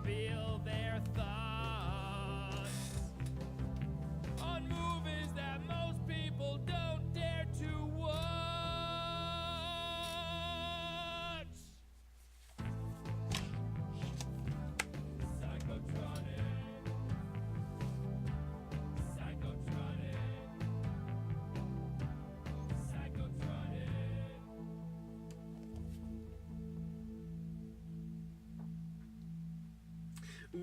reveal their thoughts on movies that most people don't dare to watch. Psychotronic. Psychotronic. Psychotronic.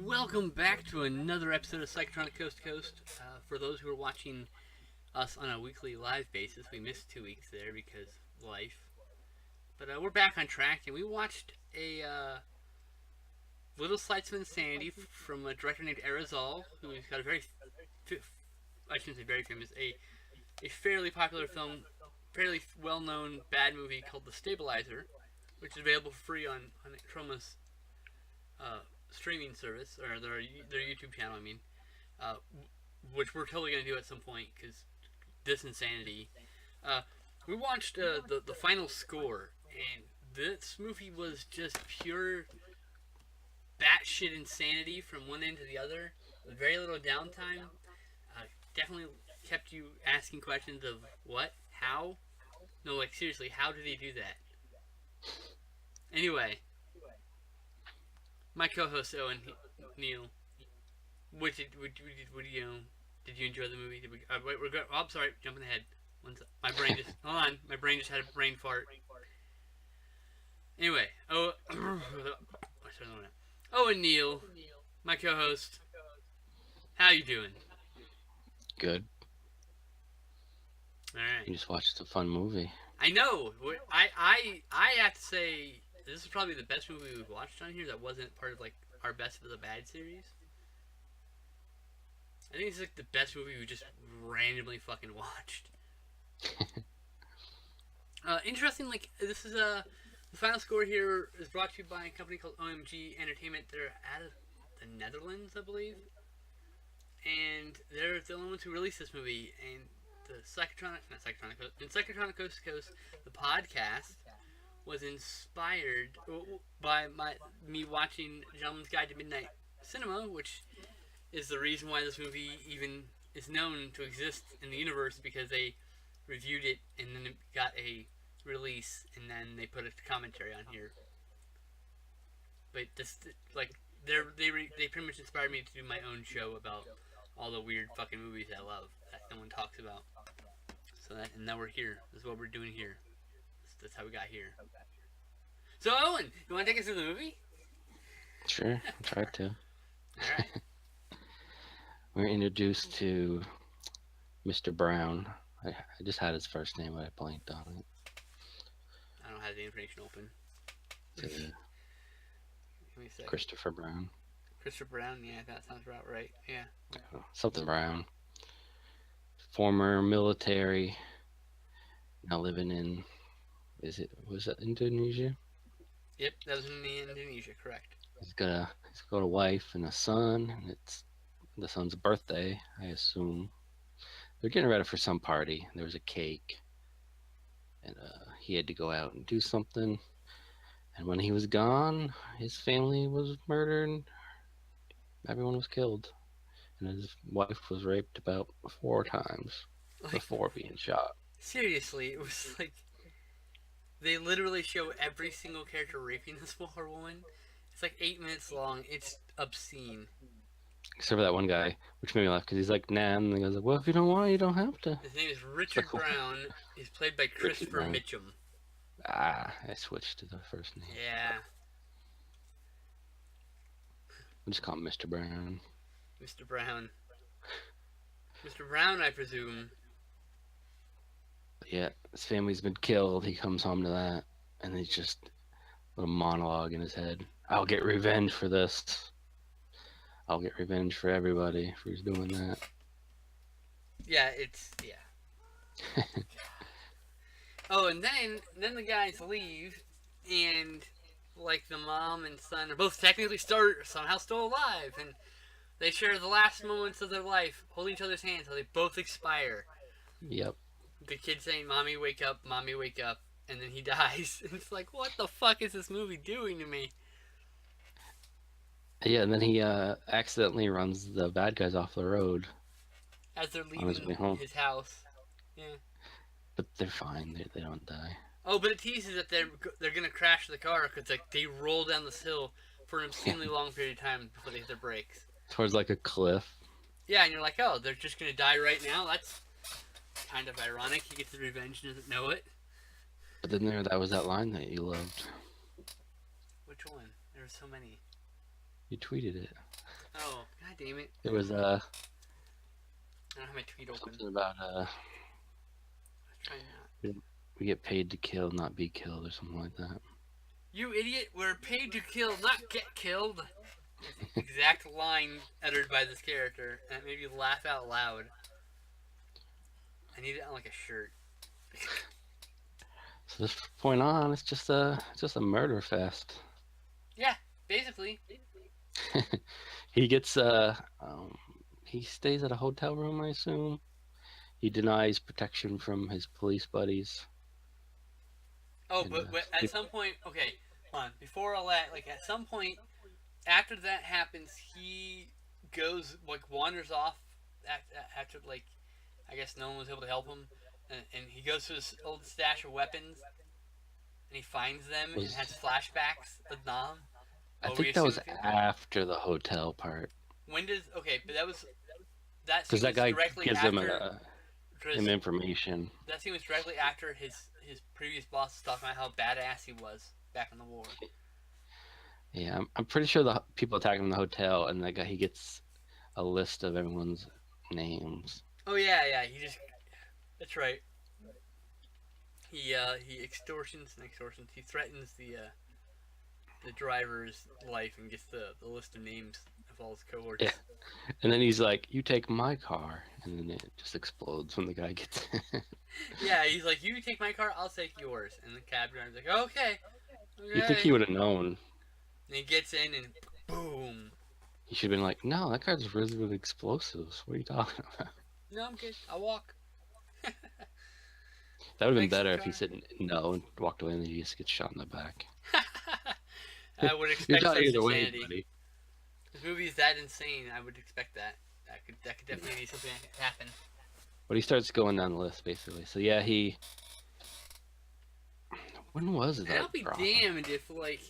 Welcome back to another episode of Psychotronic Coast to Coast. For those who are watching us on a weekly live basis, we missed 2 weeks there because of life. But we're back on track, and we watched a Little Slights of Insanity from a director named Arizal, who's got a very, I shouldn't say very famous, a fairly popular film, fairly well-known bad movie called The Stabilizer, which is available for free on Troma's streaming service, or their YouTube channel, I mean, which we're totally going to do at some point, because this insanity. We watched the final score, and this movie was just pure batshit insanity from one end to the other, with very little downtime. Definitely kept you asking questions of what, how? No, like seriously, how did he do that? Anyway, my co-host Owen, Neil, did you enjoy the movie? Did we? Wait, we're good. Oh, I'm sorry, jumping ahead. My brain just hold on. My brain just had a brain fart. Anyway, Owen, Neil, my co-host, how you doing? Good. All right. You just watched a fun movie. I know. I have to say, this is probably the best movie we've watched on here that wasn't part of like our Best of the Bad series. I think it's like the best movie we just randomly fucking watched. Interesting, like this is the final score here is brought to you by a company called OMG Entertainment. They're out of the Netherlands, I believe, and they're the only ones who released this movie. And the Psychotronic Coast to Coast, the podcast was inspired by me watching Gentleman's Guide to Midnight Cinema, which is the reason why this movie even is known to exist in the universe, because they reviewed it and then it got a release and then they put a commentary on here. But this, like, they pretty much inspired me to do my own show about all the weird fucking movies I love that no one talks about. So and now we're here. This is what we're doing here. That's how we got here. So Owen, you want to take us through the movie? Sure, I'll try to. All right. We're introduced to Mr. Brown. I just had his first name, but I blanked on it. I don't have the information open. To Let me see. Christopher Brown. Christopher Brown, yeah, that sounds about right. Yeah. Something Brown. Former military. Now living in, was that Indonesia? Yep, that was in Indonesia, correct. He's got a wife and a son, and it's the son's birthday, I assume. They're getting ready for some party. There was a cake, and he had to go out and do something. And when he was gone, his family was murdered. Everyone was killed, and his wife was raped about 4 times before being shot. Seriously, it was like they literally show every single character raping this poor woman. It's like 8 minutes long. It's obscene. Except for that one guy, which made me laugh because he's like, nah, and the guy's like, well, if you don't want, you don't have to. His name is Richard Brown. He's played by Christopher Mitchum. I switched to the first name. Yeah. We'll just call him Mr. Brown. Mr. Brown. Mr. Brown, I presume. Yeah, his family's been killed. He comes home to that, and he's just a little monologue in his head. I'll get revenge for this. I'll get revenge for everybody for who's doing that. Yeah, yeah. Oh, and then the guys leave, and like the mom and son are both technically somehow still alive, and they share the last moments of their life holding each other's hands until they both expire. Yep. The kid saying, "Mommy, wake up, Mommy, wake up," and then he dies. It's like, what the fuck is this movie doing to me? Yeah, and then he accidentally runs the bad guys off the road as they're on his leaving way home. his house. Yeah. But they're fine. They don't die. Oh, but it teases that they're gonna crash the car because like they roll down this hill for an obscenely long period of time before they hit their brakes. Towards like a cliff. Yeah, and you're like, oh, they're just gonna die right now. That's kind of ironic. He gets the revenge and doesn't know it. But then that was that line that you loved. Which one? There were so many. You tweeted it. Oh, god damn it! It was I don't have my tweet open. something about Let's try not. we get paid to kill, not be killed, or something like that. You idiot! We're paid to kill, not get killed. That's the exact line uttered by this character, and it made me laugh out loud. I need it on like a shirt. So this point on, it's just a murder fest. Yeah, basically. He gets he stays at a hotel room, I assume. He denies protection from his police buddies. Oh, And, but at some point, okay, hold on. Before all that, like at some point, after that happens, he goes like wanders off after like I guess no one was able to help him, and he goes to his old stash of weapons, and he finds them and has flashbacks of Nam. I Oh, think that was reassume- after the hotel part, When does okay? But that was that because scene that was guy directly gives after. him information. That scene was directly after his previous boss was talking about how badass he was back in the war. Yeah, I'm pretty sure the people attacking him in the hotel, and that guy, he gets a list of everyone's names. Oh yeah, he just that's right. He extortions. He threatens the driver's life and gets the list of names of all his cohorts. Yeah. And then he's like, "You take my car," and then it just explodes when the guy gets in. Yeah, he's like, "You take my car, I'll take yours." And the cab driver's like, "Okay." You think he would have known? And he gets in and boom. He should have been like, "No, that car's really with explosives. What are you talking about?" No, I'm good. I'll walk. That would have been Fix the better if car. he said no and walked away, and then he just gets shot in the back. I would You're expect not such either way, insanity. buddy. This movie is that insane. I would expect that. That could definitely be something that could happen. But he starts going down the list, basically. So yeah, he. When was that? And I'll be brothel? damned if like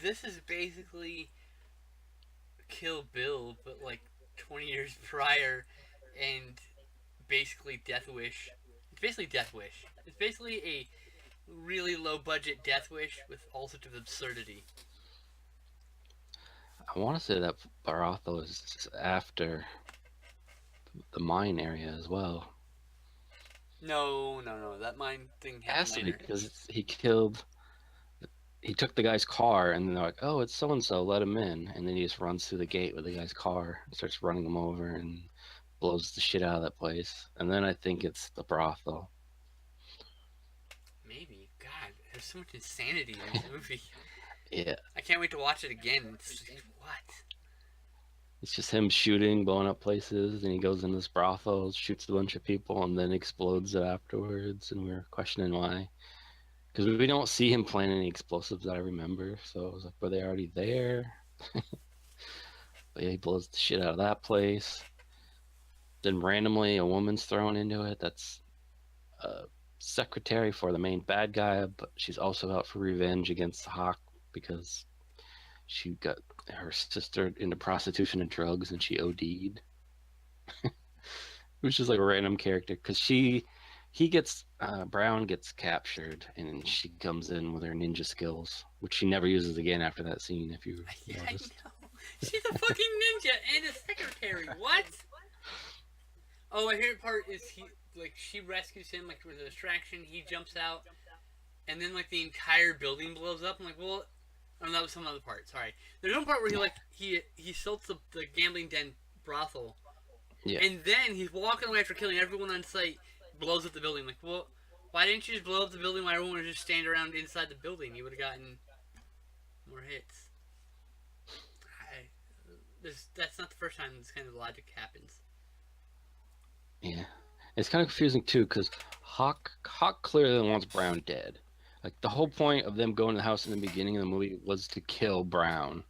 this is basically Kill Bill, but like 20 years prior, and basically Death Wish. It's basically Death Wish. It's basically a really low budget Death Wish with all sorts of absurdity. I want to say that brothel is after the mine area as well. No. That mine thing It has happened to be later. because he took the guy's car, and then they're like, "Oh, it's so and so, let him in." And then he just runs through the gate with the guy's car, and starts running him over, and blows the shit out of that place. And then I think it's the brothel. Maybe. God, there's so much insanity in this movie. Yeah, I can't wait to watch it again. It's just, what? it's just him shooting, blowing up places, and he goes into this brothel, shoots a bunch of people, and then explodes it afterwards. And we're questioning why, because we don't see him planting any explosives that I remember. So I was like, were they already there? But yeah, he blows the shit out of that place. Then randomly, a woman's thrown into it. That's a secretary for the main bad guy, but she's also out for revenge against Hawk because she got her sister into prostitution and drugs, and she OD'd. It was just like a random character because Brown gets captured, and she comes in with her ninja skills, which she never uses again after that scene. If you Yeah, I noticed. know. She's a fucking ninja and a secretary. What? Oh, my favorite part is she rescues him like with a distraction. He jumps out, and then like the entire building blows up. I'm like, well, oh, that was some other part. Sorry. There's one part where he assaults the gambling den brothel, Yeah. and then he's walking away after killing everyone on site. Blows up the building. Like, well, why didn't you just blow up the building while everyone was just standing around inside the building? You would have gotten more hits. That's not the first time this kind of logic happens. Yeah, it's kind of confusing too because Hawk clearly wants Brown dead. Like the whole point of them going to the house in the beginning of the movie was to kill Brown,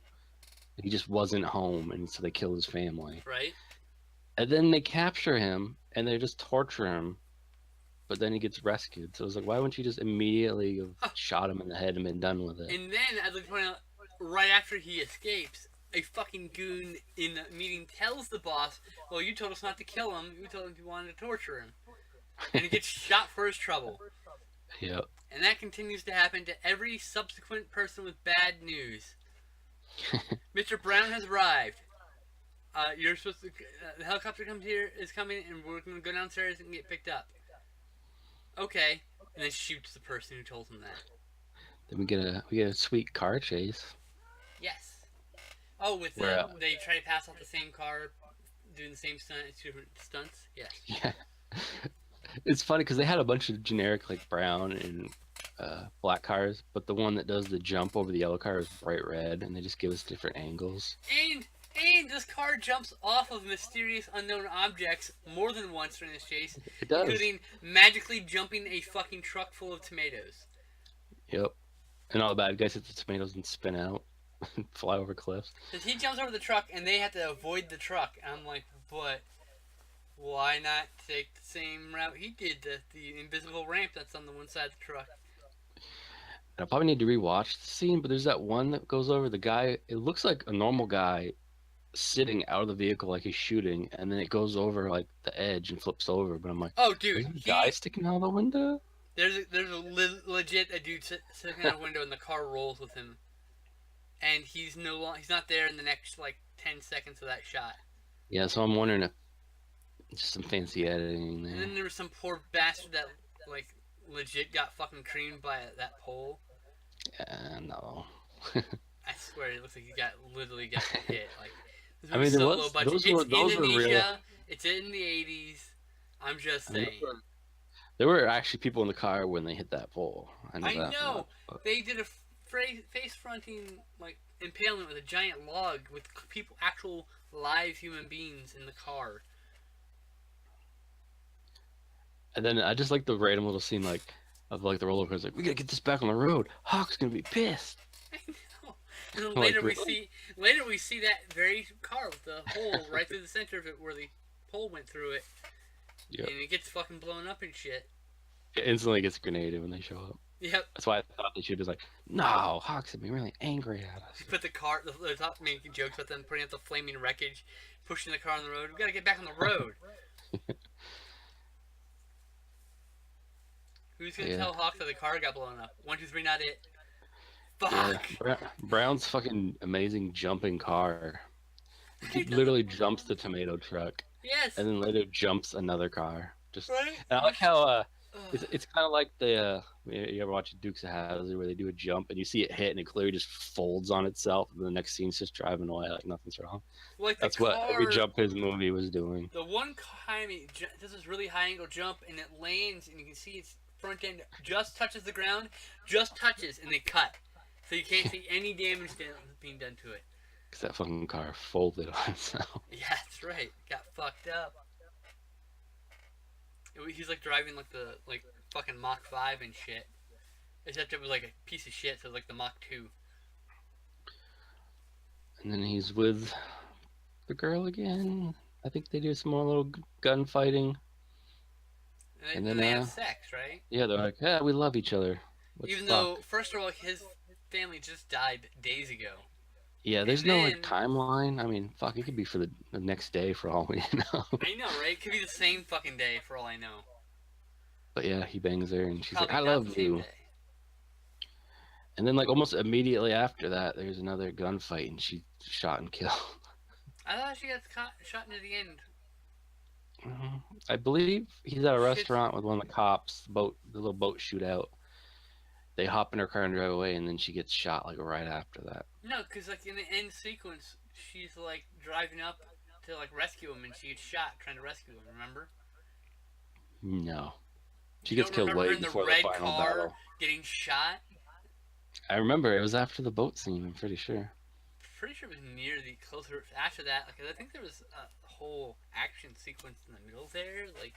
He just wasn't home, and so they kill his family. Right? And then they capture him, and they just torture him. But then he gets rescued. So it's like, why wouldn't you just immediately have Oh, shot him in the head and been done with it? and then, I'd like to point out, right after he escapes, a fucking goon in the meeting tells the boss, well, you told us not to kill him. You told him you wanted to torture him. And he gets shot for his trouble. Yep. And that continues to happen to every subsequent person with bad news. Mr. Brown has arrived. You're supposed to. The helicopter is coming, and we're going to go downstairs and get picked up. Okay. And then shoots the person who told him that. Then we get a sweet car chase. Yes. Oh, with Where, they try to pass off the same car, doing the same two different stunts. Yes. yeah. It's funny because they had a bunch of generic like brown and black cars, but the one that does the jump over the yellow car is bright red, and they just give us different angles. And this car jumps off of mysterious unknown objects more than once during this chase, It does. including magically jumping a fucking truck full of tomatoes. Yep. And all the bad guys hit the tomatoes and spin out and fly over cliffs. Because he jumps over the truck and they have to avoid the truck. And I'm like, but why not take the same route he did, the invisible ramp that's on the one side of the truck? And I probably need to rewatch the scene, but there's that one that goes over the guy. It looks like a normal guy sitting out of the vehicle like he's shooting, and then it goes over like the edge and flips over. But I'm like, Oh, dude, is there a guy sticking out of the window? there's legit a dude sitting out a window and the car rolls with him, and he's not there in the next like 10 seconds of that shot. Yeah, so I'm wondering if just some fancy editing And there. then there was some poor bastard that like legit got fucking creamed by that pole. No. I swear, it looks like he literally got hit. Like, this I mean, movie's there so was- low budget. those It's were- those were Indonesia. real. It's in the 80s. I'm just I mean, saying. there were actually people in the car when they hit that pole. I that know. much, but- They did a face fronting like impalement with a giant log with people, actual live human beings in the car. And then I just like the random little scene like of like the roller coaster. Like, we gotta get this back on the road. Hawk's gonna be pissed. I know. And then Like, later we see that very car with the hole right through the center of it where the pole went through it, Yep. and it gets fucking blown up and shit. It instantly gets grenaded when they show up. Yep. That's why I thought they should be like, no, Hawks would be really angry at us. Put the car. They're top making jokes about them putting up the flaming wreckage, pushing the car on the road. We gotta get back on the road. Who's gonna Yeah. tell Hawk that the car got blown up? 1, 2, 3, not it. Yeah, Fuck. Brown's fucking amazing jumping car. I He know. literally jumps the tomato truck Yes. and then later jumps another car. Just Right. and I like how Ugh. it's kind of like the you ever watch Dukes of Hazzard where they do a jump and you see it hit and it clearly just folds on itself and the next scene's just driving away like nothing's wrong. Like That's the what every car- jump his movie was doing. The one time he does this really high angle jump and it lands and you can see its front end just touches the ground, just touches, and they cut. So you can't see any damage being done to it. Because that fucking car folded on itself. Yeah, that's right. Got fucked up. He's like driving like the fucking Mach 5 and shit. Except it was like a piece of shit, so it was like the Mach 2. And then he's with the girl again. I think they do some more little gunfighting. And then, they have sex, right? Yeah, they're like, yeah, we love each other. What the Even fuck? though, first of all, his family just died days ago. Yeah, there's and no then- like timeline. I mean, fuck, it could be for the next day for all we know. I know, right? It could be the same fucking day for all I know. But yeah, he bangs her and she's Probably like, I not love the same you. day. And then like almost immediately after that, there's another gunfight and she's shot and killed. I thought she got shot near the end. I believe he's at a Shit. restaurant with one of the cops. The little boat shootout. They hop in her car and drive away, and then she gets shot like right after that. No, because like in the end sequence, she's like driving up to like rescue him, and she gets shot trying to rescue him. Remember? No, she You gets don't killed remember her way in the before the red final car battle. getting shot? I remember it was after the boat scene. I'm pretty sure. Pretty sure it was near the closer after that. Like I think there was a whole action sequence in the middle there. Like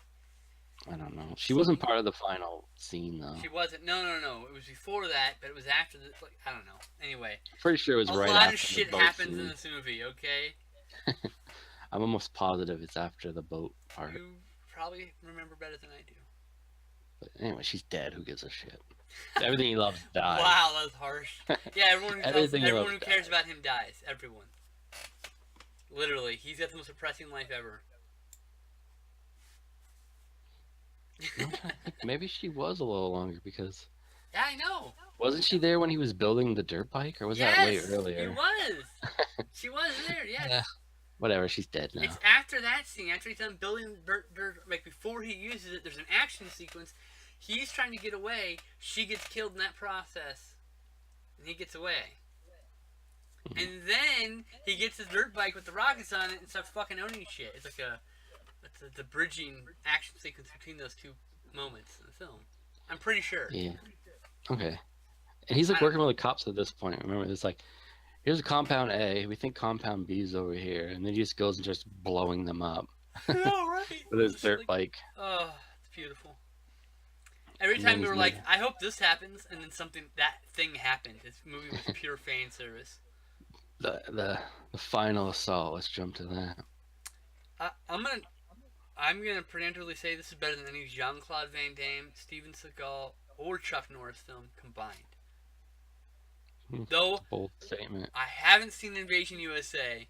I don't know. She wasn't part of the final scene though. She wasn't. No. It was before that, but it was after the. Like, I don't know. Anyway, Pretty sure it was a right lot after of shit the boat happens scene. in this movie. Okay, I'm almost positive it's after the boat part. you probably remember better than I do. But anyway, she's dead. Who gives a shit? Everything he loves dies. Wow, that was harsh. Yeah, Everything he everyone loves who cares dies. about him dies. Everyone. Literally, he's got the most depressing life ever. I'm trying to think. Maybe she was a little longer because Yeah, I know. wasn't she there when he was building the dirt bike, or was that way earlier? It was. She was there. Yes. Yeah. Whatever. She's dead now. It's after that scene, after he's done building the dirt, like before he uses it. There's an action sequence. He's trying to get away. She gets killed in that process, and he gets away. Mhm. And then he gets his dirt bike with the rockets on it and starts fucking owning shit. It's like it's a bridging action sequence between those two moments in the film. I'm pretty sure. Yeah. Okay. And he's like working with the cops at this point. Remember, it's like, here's a compound A. We think compound B is over here, and then he just goes and just blowing them up No, right. with his It's dirt like- bike. Oh, it's beautiful. Every And time then we were he's like, leaving. I hope this happens, and then that thing happened. This movie was pure fan service. The final assault. Let's jump to that. I'm gonna preemptively say this is better than any Jean-Claude Van Damme, Steven Seagal, or Chuck Norris film combined. Though Bold statement. I haven't seen Invasion USA,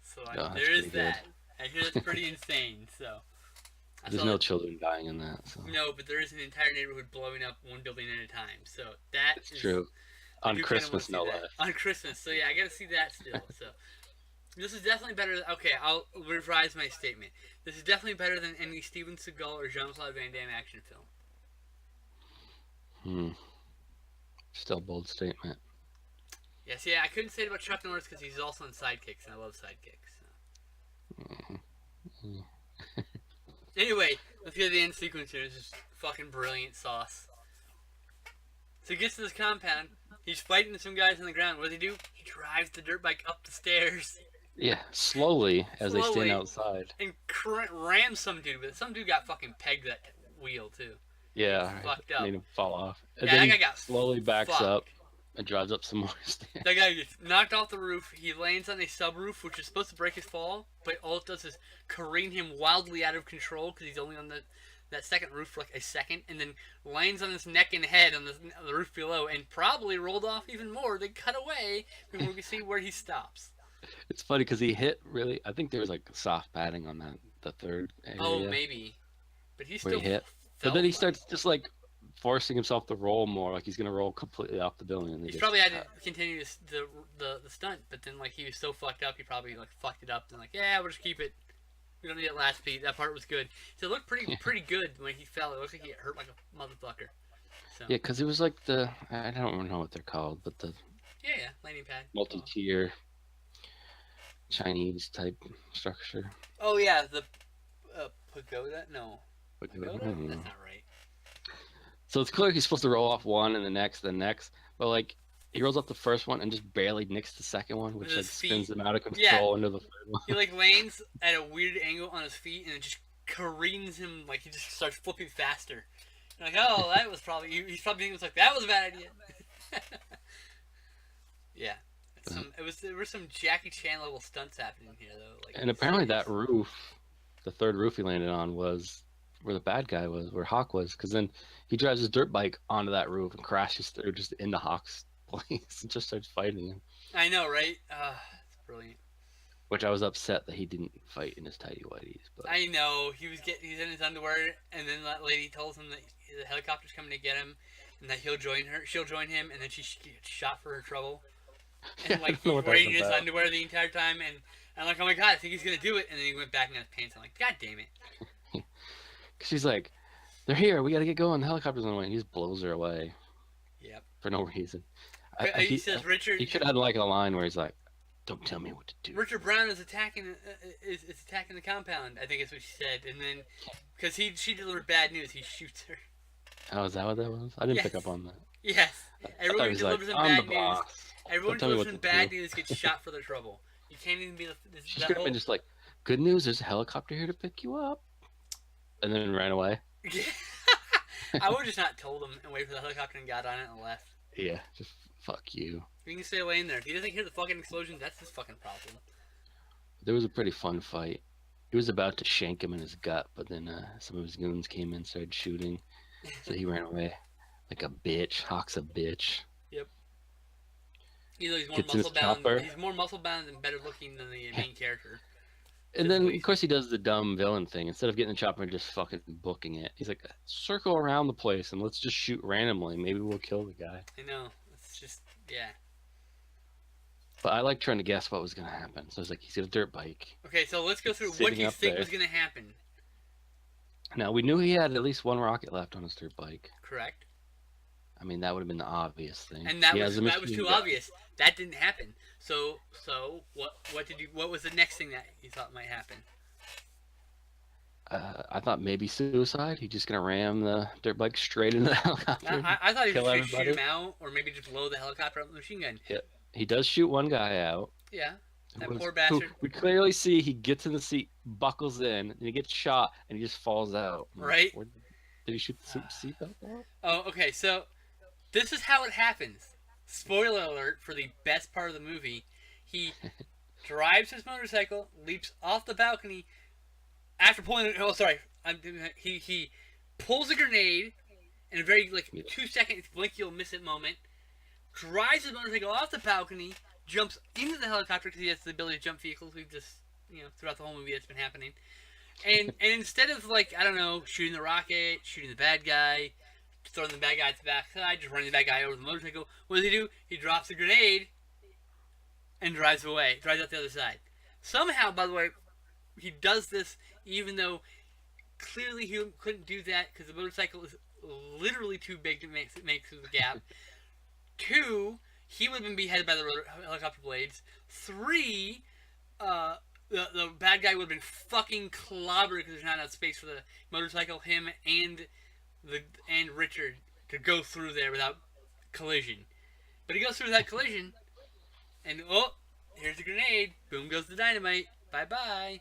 so Oh, that's there is pretty good. that. I hear that's pretty insane. So I There's saw no that- children dying in that. So no, but there is an entire neighborhood blowing up one building at a time. So that it's is true. I On do kinda Christmas, wanna no see that. less. On Christmas, so yeah, I gotta see that still. So this is definitely better. Okay, I'll revise my statement. This is definitely better than any Steven Seagal or Jean-Claude Van Damme action film. Still a bold statement. Yes, yeah, I couldn't say it about Chuck Norris because he's also in Sidekicks, and I love Sidekicks. So. Anyway, let's get to the end sequence here. It's just fucking brilliant sauce. So he gets to this compound. He's fighting some guys on the ground. What does he do? He drives the dirt bike up the stairs Yeah, slowly as they Slowly. stand outside. and rams some dude with it. Some dude got fucking pegged that wheel too. Yeah, Fucked up. made him fall off. And Yeah, then that he guy got slowly backs fucked. up and drives up some more stairs. That guy gets knocked off the roof. He lands on a subroof, which is supposed to break his fall, but all it does is careen him wildly out of control because he's only on that second roof for like a second, and then lands on his neck and head on the roof below, and probably rolled off even more. They cut away before we can see where he stops. It's funny because he hit really. I think there was like soft padding on the third area Oh, maybe, but he where still he hit. But felt then he like- starts just like forcing himself to roll more, like he's gonna roll completely off the building. And they He's just probably had cut. to continue the stunt, but then like he was so fucked up, he probably like fucked it up. And like, yeah, we'll just keep it. We don't need that last beat. That part was good. So it looked pretty good when he fell. It looked like he hurt like a motherfucker. So Yeah, because it was like I don't know what they're called, but the yeah, landing pad. multi-tier Chinese type structure. Oh yeah, the pagoda. No, But, pagoda. I don't know. That's not right. So it's clear he's supposed to roll off one and the next, but like he rolls up the first one and just barely nicks the second one, which With like his spins feet. him out of control Yeah. into the third one. He like lands at a weird angle on his feet, and it just careens him. Like he just starts flipping faster. You're like, oh, that was probably he's probably thinking, like, that was a bad idea. Yeah. There were some Jackie Chan level stunts happening here though. Like, And apparently that roof, the third roof he landed on, was where the bad guy was, where Hawk was, because then he drives his dirt bike onto that roof and crashes through just into Hawk's place and just starts fighting him. I know, right? It's brilliant. Which I was upset that he didn't fight in his tighty whities, but I know he's in his underwear, and then that lady tells him that the helicopter's coming to get him, and that she'll join him, and then she gets shot for her trouble. Yeah, And I like don't know he's what that's wearing his about. underwear the entire time, and I'm like, oh my god, I think he's gonna do it, and then he went back in his pants. I'm like, god damn it. she's like, "They're here. We got to get going. The helicopter's on the way." And he just blows her away Yep. for no reason. He says Richard. He should have like a line where he's like, "Don't tell me what to do." Richard Brown is attacking the compound. I think is what she said, and then because she delivered bad news, he shoots her. Oh, is that what that was? I didn't pick Yes. up on that. Yes, I thought everyone he who was delivers like, him "I'm bad the news. boss." Everyone Don't tell me who delivers what him to bad do. news gets shot for their trouble. You can't even be She should have been just like, "Good news, there's a helicopter here to pick you up." and then ran away. I would just not told him and waited for the helicopter and got on it and left. Yeah, just fuck you. You can stay away in there. If he doesn't hear the fucking explosion, that's his fucking problem. There was a pretty fun fight. He was about to shank him in his gut, but then some of his goons came in and started shooting. So he ran away like a bitch. Hawk's a bitch. Yep. He's more Gets in his muscle bound. chopper. He's more muscle bound and better looking than the main character. And then, of course, he does the dumb villain thing. Instead of getting the chopper and just fucking booking it, he's like, circle around the place and let's just shoot randomly. Maybe we'll kill the guy. I know. It's just, yeah. But I like trying to guess what was going to happen. So it's like, he's got a dirt bike. Okay, so let's go through what Sitting you up think there. was going to happen. Now, we knew he had at least one rocket left on his dirt bike. Correct. I mean, that would have been the obvious thing. And that He was has a machine too gun. obvious. That didn't happen. So what was the next thing that you thought might happen? I thought maybe suicide. He's just going to ram the dirt bike straight into the helicopter. I thought he kill was going to shoot everybody. him out, or maybe just blow the helicopter up with a machine gun. He does shoot one guy out. Yeah, that Who- poor who bastard. we clearly see he gets in the seat, buckles in, and he gets shot, and he just falls out. I'm like, Right. Did he shoot the seatbelt out? Oh, okay, so this is how it happens. Spoiler alert for the best part of the movie. He drives his motorcycle, leaps off the balcony after pulling. Oh, sorry. He pulls a grenade in a very 2 second blink you'll miss it moment. Drives his motorcycle off the balcony, jumps into the helicopter because he has the ability to jump vehicles. We've just throughout the whole movie that's been happening. And instead of shooting the rocket, shooting the bad guy, throwing the bad guy to the backside, just running the bad guy over the motorcycle, what does he do? He drops a grenade and drives away, drives out the other side. Somehow, by the way, he does this even though clearly he couldn't do that because the motorcycle is literally too big to make through the gap. 2, he would have been beheaded by the helicopter blades. 3, the bad guy would have been fucking clobbered because there's not enough space for the motorcycle, him, and Richard to go through there without collision. But he goes through that collision, and here's the grenade. Boom goes the dynamite. Bye bye.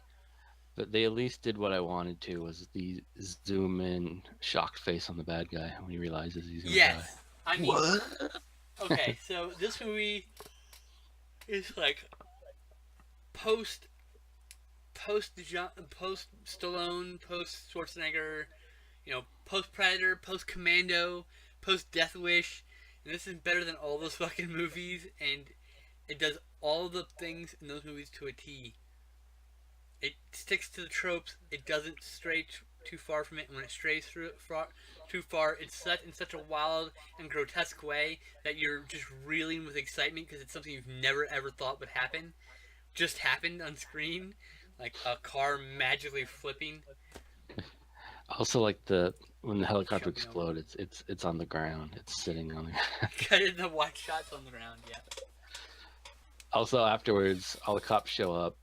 But they at least did what I wanted to, was the zoom in shocked face on the bad guy when he realizes he's gonna die. Yes, I mean, What? okay, so this movie is post Stallone, post Schwarzenegger, post Predator, post Commando, post Death Wish, and this is better than all those fucking movies, and it does all the things in those movies to a T. It sticks to the tropes. It doesn't stray too far from it, and when it strays through it too far, it's in such a wild and grotesque way that you're just reeling with excitement because it's something you've never ever thought would happen. Just happened on screen, like a car magically flipping. I also like when the helicopter explodes, it's on the ground. It's sitting on the ground. Cut in the wide shots on the ground, yeah. Also, afterwards, all the cops show up,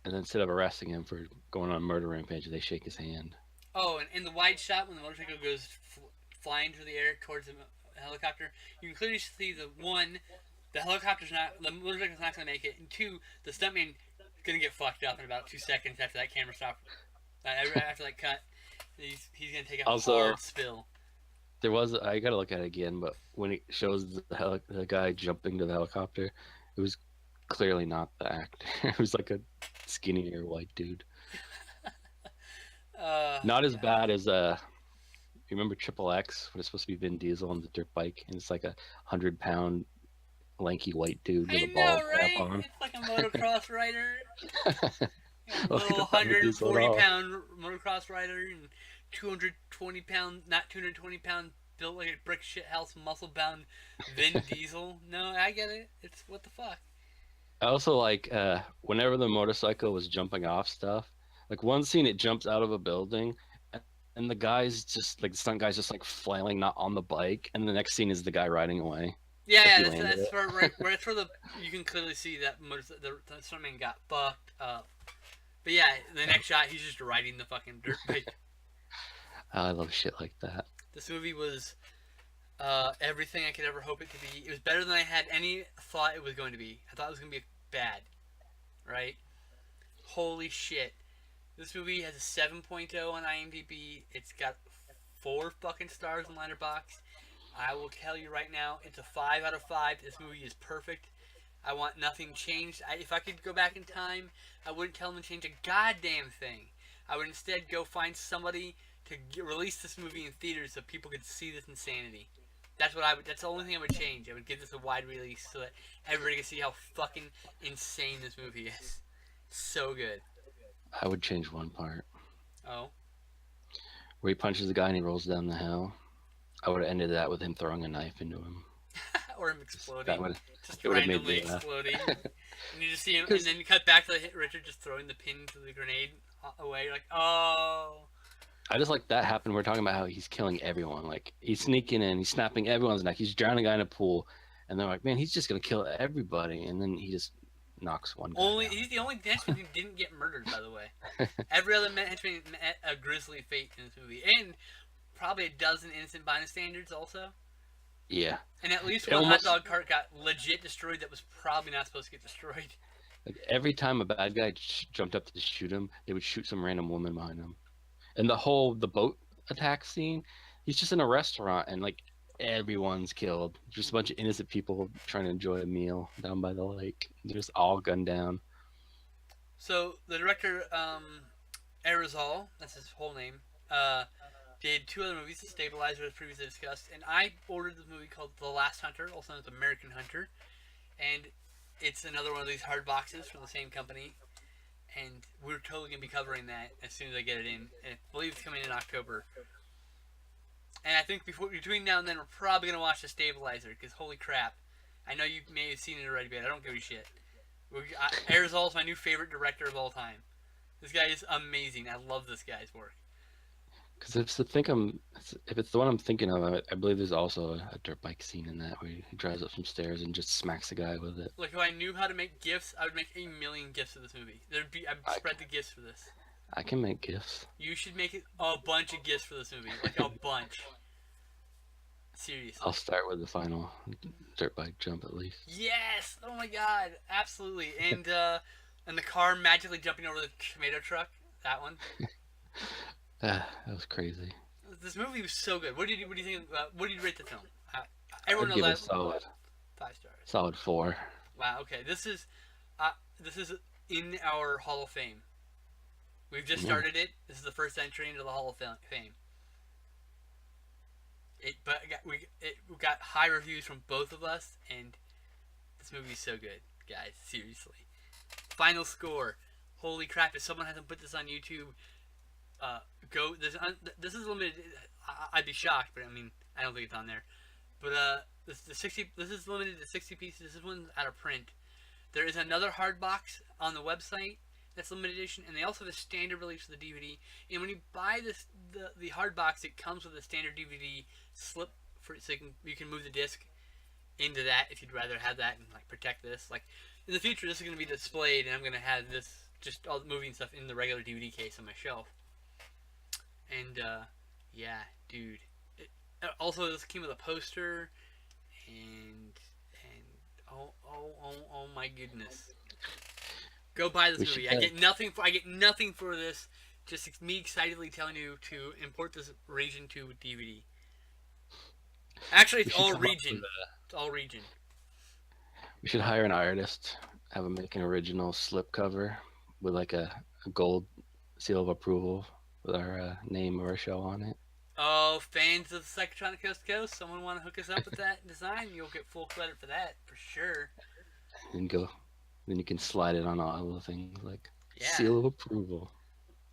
and instead of arresting him for going on a murder rampage, they shake his hand. Oh, and in the wide shot, when the motorcycle goes flying through the air towards the helicopter, you can clearly see the motorcycle's not going to make it, and 2, the stuntman is going to get fucked up in about 2 seconds after that camera stop. After that cut, he's going to take a hard spill. There was, I gotta look at it again, but when it shows the guy jumping to the helicopter, it was clearly not the actor. It was like a skinnier white dude. Not as bad as you remember Triple X when it's supposed to be Vin Diesel on the dirt bike, and it's like 100-pound lanky white dude with a ball cap on. It's like a motocross rider. A Like little a Vin Diesel at all. 140-pound motocross rider and 220-pound built like a brick shit house muscle bound Vin Diesel. No, I get it. It's what the fuck. I also like whenever the motorcycle was jumping off stuff. Like one scene, it jumps out of a building, and the guy's just like the stunt guy's just like flailing, not on the bike, and the next scene is the guy riding away. Yeah, that's where you can clearly see that the stuntman got fucked up. But yeah, the next shot, he's just riding the fucking dirt bike. I love shit like that. This movie was everything I could ever hope it to be. It was better than I had any thought it was going to be. I thought it was going to be bad, right? Holy shit. This movie has a 7.0 on IMDb. It's got 4 fucking stars on Letterboxd. I will tell you right now, it's a 5 out of 5. This movie is perfect. I want nothing changed. If I could go back in time, I wouldn't tell them to change a goddamn thing. I would instead go find somebody to release this movie in theaters so people could see this insanity. That's what I would. That's the only thing I would change. I would give this a wide release so that everybody can see how fucking insane this movie is. So good. I would change one part Oh. where he punches the guy and he rolls down the hill. I would have ended that with him throwing a knife into him. Or him That exploding. would Just it would have made randomly me laugh. exploding. And you just see him, and then you cut back to Richard just throwing the pin to the grenade away. You're like, oh. I just like that happened. We're talking about how he's killing everyone. Like he's sneaking in, he's snapping everyone's neck, he's drowning a guy in a pool, and they're like, man, he's just gonna kill everybody, and then he just knocks one guy down. He's the only henchman who didn't get murdered, by the way. Every other henchman met a grisly fate in this movie, and probably a dozen innocent bystanders also. Yeah. And at least It one almost- hot dog cart got legit destroyed that was probably not supposed to get destroyed. Like every time a bad guy jumped up to shoot him, they would shoot some random woman behind him. And the boat attack scene, he's just in a restaurant and like everyone's killed. Just a bunch of innocent people trying to enjoy a meal down by the lake. They're just all gunned down. So the director, Arizal, that's his whole name, did 2 other movies, The Stabilizer, as previously discussed, and I ordered this movie called The Last Hunter, also known as American Hunter, and it's another one of these hard boxes from the same company, and we're totally going to be covering that as soon as I get it in, and I believe it's coming in October. And I think between now and then, we're probably going to watch The Stabilizer, because holy crap, I know you may have seen it already, but I don't give a shit. Arizal is my new favorite director of all time. This guy is amazing. I love this guy's work. Because if it's the one I'm thinking of, I believe there's also a dirt bike scene in that where he drives up some stairs and just smacks the guy with it. Like, if I knew how to make GIFs, I would make 1,000,000 GIFs of this movie. I'd spread the GIFs for this. I can make gifs. You should make a bunch of GIFs for this movie. Like, a bunch. Seriously. I'll start with the final dirt bike jump at least. Yes! Oh my god. Absolutely. And the car magically jumping over the tomato truck. That one. That was crazy. This movie was so good. What did you think? What did you rate the film? Everyone I'd knows give it that. solid. 5 stars. Solid 4. Wow. Okay. This is in our Hall of Fame. We've just started it. This is the first entry into the Hall of Fame. We got high reviews from both of us, and this movie is so good, guys. Seriously. Final score. Holy crap! If someone hasn't put this on YouTube, go. This is limited. I'd be shocked, but I mean, I don't think it's on there. But this is limited to 60 pieces. This one's out of print. There is another hard box on the website that's limited edition, and they also have a standard release of the DVD. And when you buy the hard box, it comes with a standard DVD slip so you can move the disc into that if you'd rather have that and like protect this. Like in the future, this is going to be displayed, and I'm going to have this just all the movie and stuff in the regular DVD case on my shelf. And yeah, dude. Also, this came with a poster, and oh my goodness. Go buy this movie. I get nothing for this. Just me excitedly telling you to import this region to DVD. Actually, it's all region. It's all region. We should hire an artist, have him make an original slipcover with like a gold seal of approval with our name of our show on it. Oh, fans of Psychotronic Coast to Coast, someone want to hook us up with that design? You'll get full credit for that, for sure. And then you can slide it on all the things like Yeah. seal of approval.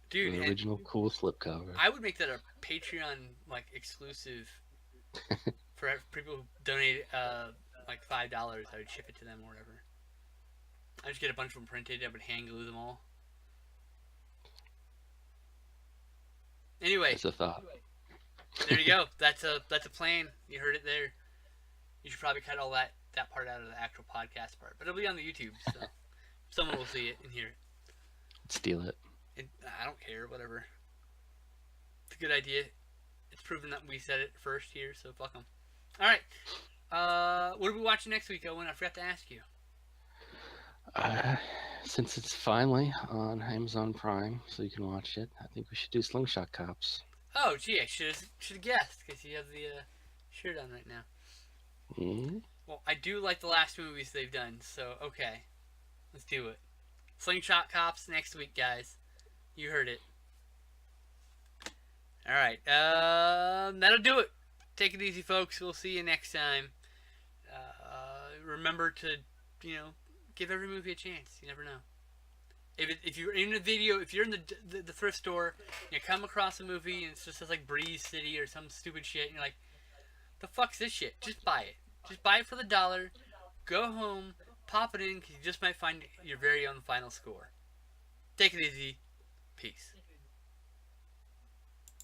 Dude, An original cool slipcover. I would make that a Patreon like exclusive for people who donate like $5. I would ship it to them or whatever. I just get a bunch of them printed. I would hand glue them all. Anyway, That's a thought. there you go. That's a plan. You heard it there. You should probably cut all that part out of the actual podcast part, but it'll be on the YouTube, so someone will see it and hear it. Steal it. I don't care, whatever. It's a good idea. It's proven that we said it first here, so fuck them. Alright. What are we watching next week, Owen? I forgot to ask you. since it's finally on Amazon Prime, so you can watch it, I think we should do Slingshot Cops. Oh, gee, I should have guessed because you have the shirt on right now. Mm-hmm. Well, I do like the last movies they've done, so okay, let's do it. Slingshot Cops next week, guys. You heard it. All right, that'll do it. Take it easy, folks. We'll see you next time. Remember to, give every movie a chance. You never know. If you're in a video, if you're in the thrift store, you come across a movie and it's just like Breeze City or some stupid shit, and you're like, the fuck's this shit? Just buy it. Just buy it for the $1. Go home, pop it in, because you just might find your very own final score. Take it easy. Peace.